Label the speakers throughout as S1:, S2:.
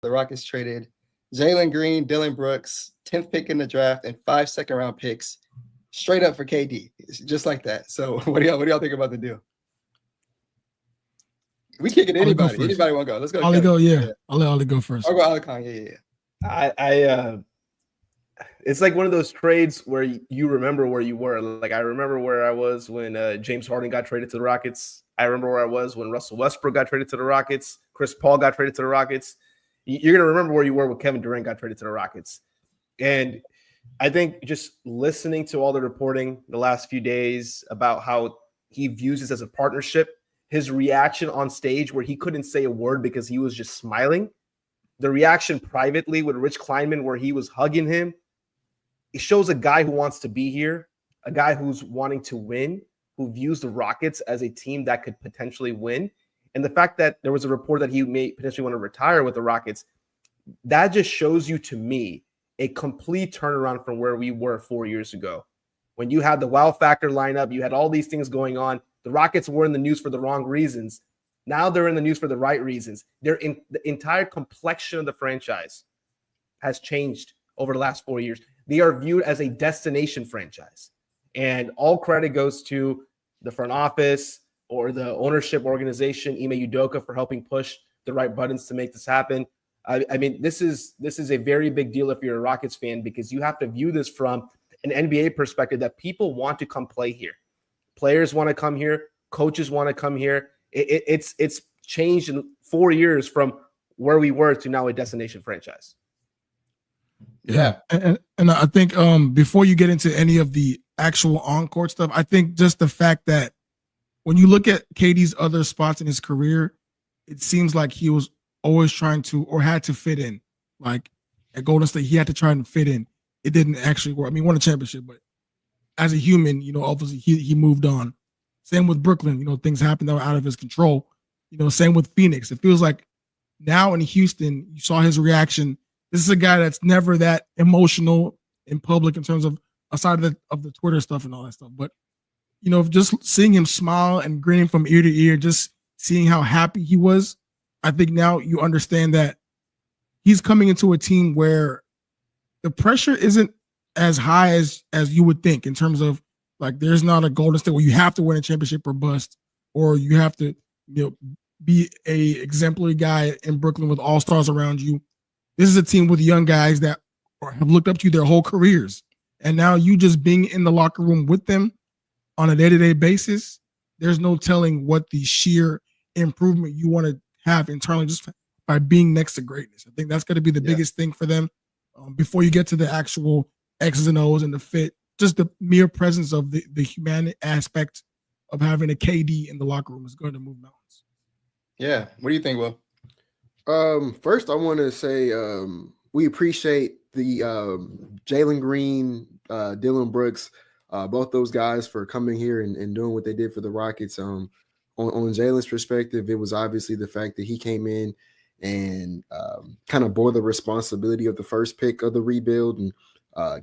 S1: the Rockets traded Jalen Green, Dylan Brooks, 10th pick in the draft, and 5 second-round picks straight up for KD, just like that. So what do y'all think about the deal? We kick it to
S2: Ollie go
S1: anybody.
S2: first.
S1: Anybody want to go? Let's go to
S2: Ollie
S1: Kevin.
S2: go, yeah.
S1: Yeah.
S2: I'll let Ollie go
S1: I'll
S2: first.
S1: go Alcon. Yeah, yeah, yeah.
S3: I it's like one of those trades where you remember where you were. Like I remember where I was when James Harden got traded to the Rockets. I remember where I was when Russell Westbrook got traded to the Rockets. Chris Paul got traded to the Rockets. You're gonna remember where you were when Kevin Durant got traded to the Rockets. And I think just listening to all the reporting the last few days about how he views this as a partnership, his reaction on stage where he couldn't say a word because he was just smiling, the reaction privately with Rich Kleinman where he was hugging him, it shows a guy who wants to be here, a guy who's wanting to win, who views the Rockets as a team that could potentially win. And the fact that there was a report that he may potentially want to retire with the Rockets, that just shows you to me a complete turnaround from where we were 4 years ago. When you had the wow factor lineup, you had all these things going on. The Rockets were in the news for the wrong reasons. Now they're in the news for the right reasons. The entire complexion of the franchise has changed over the last 4 years. They are viewed as a destination franchise. And all credit goes to the front office or the ownership organization, Ime Udoka, for helping push the right buttons to make this happen. I mean, this is a very big deal if you're a Rockets fan, because you have to view this from an NBA perspective that people want to come play here. Players want to come here. Coaches want to come here. It's changed in 4 years from where we were to now a destination franchise.
S2: Yeah. And I think before you get into any of the actual on-court stuff, I think just the fact that when you look at KD's other spots in his career, it seems like he was always trying to or had to fit in. Like at Golden State, he had to try and fit in. It didn't actually work. I mean, he won a championship, but as a human, obviously he moved on. Same with Brooklyn, things happened that were out of his control. Same with Phoenix. It feels like now in Houston, you saw his reaction. This is a guy that's never that emotional in public in terms of aside of the Twitter stuff and all that stuff. But, just seeing him smile and grinning from ear to ear, just seeing how happy he was, I think now you understand that he's coming into a team where the pressure isn't as high as you would think in terms of like there's not a Golden State where you have to win a championship or bust, or you have to be a exemplary guy in Brooklyn with all stars around you. This is a team with young guys that have looked up to you their whole careers, and now you just being in the locker room with them on a day-to-day basis, there's no telling what the sheer improvement you want to have internally just by being next to greatness. I think that's going to be the biggest thing for them before you get to the actual X's and O's and the fit. Just the mere presence of the human aspect of having a KD in the locker room is going to move mountains.
S1: Yeah. What do you think, Will?
S4: First, I want to say we appreciate the Jalen Green, Dylan Brooks, both those guys for coming here and doing what they did for the Rockets. On Jalen's perspective, it was obviously the fact that he came in and kind of bore the responsibility of the first pick of the rebuild and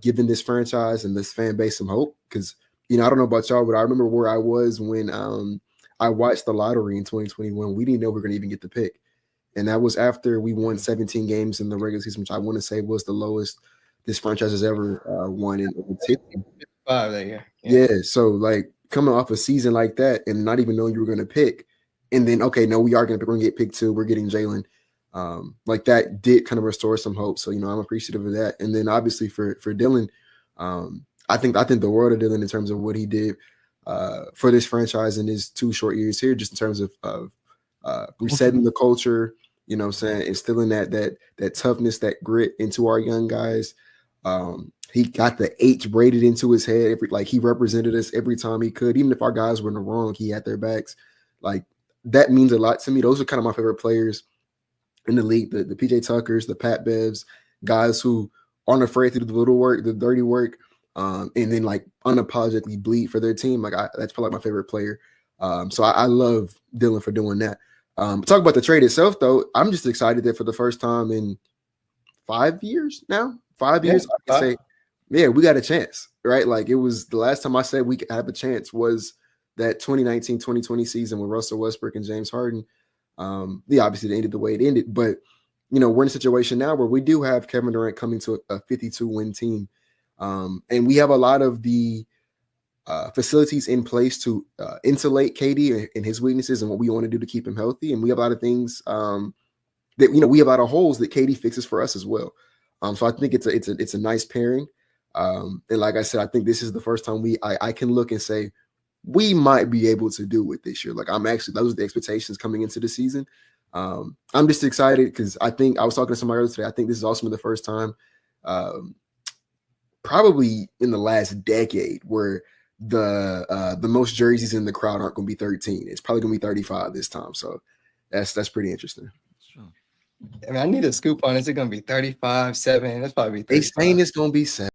S4: giving this franchise and this fan base some hope. Because, I don't know about y'all, but I remember where I was when I watched the lottery in 2021. We didn't know we were going to even get the pick. And that was after we won 17 games in the regular season, which I want to say was the lowest this franchise has ever won in its history.
S1: 5 that year.
S4: Yeah. So, like, coming off a season like that and not even knowing you were going to pick, and then, okay, no, we are going to get picked 2. We're getting Jalen. Like, that did kind of restore some hope. So, I'm appreciative of that. And then, obviously, for Dylan, I think the world of Dylan in terms of what he did for this franchise in his 2 short years here, just in terms of resetting the culture, what I'm saying, instilling that toughness, that grit into our young guys. He got the H braided into his head. He represented us every time he could. Even if our guys were in the wrong, he had their backs. Like, that means a lot to me. Those are kind of my favorite players in the league. The PJ Tuckers, the Pat Bevs, guys who aren't afraid to do the little work, the dirty work, and then unapologetically bleed for their team. That's probably my favorite player. So I love Dylan for doing that. Talk about the trade itself, though. I'm just excited that for the first time in 5 years now, 5 years, I can say, yeah, we got a chance, right? Like, it was the last time I said we could have a chance was that 2019-2020 season with Russell Westbrook and James Harden. Obviously, it ended the way it ended, but we're in a situation now where we do have Kevin Durant coming to a 52-win team. And we have a lot of the facilities in place to insulate KD and his weaknesses and what we want to do to keep him healthy. And we have a lot of things that, we have a lot of holes that KD fixes for us as well. So I think it's a nice pairing. And like I said, I think this is the first time I can look and say, we might be able to do it this year. Like those are the expectations coming into the season. I'm just excited because I think I was talking to somebody earlier today. I think this is also the first time, probably in the last decade, where the most jerseys in the crowd aren't going to be 13. It's probably going to be 35 this time. So that's pretty interesting.
S2: Sure.
S1: I mean, I need a scoop on. Is it going to be 35, 7? That's probably
S4: They
S1: 35.
S4: saying it's going to be 7.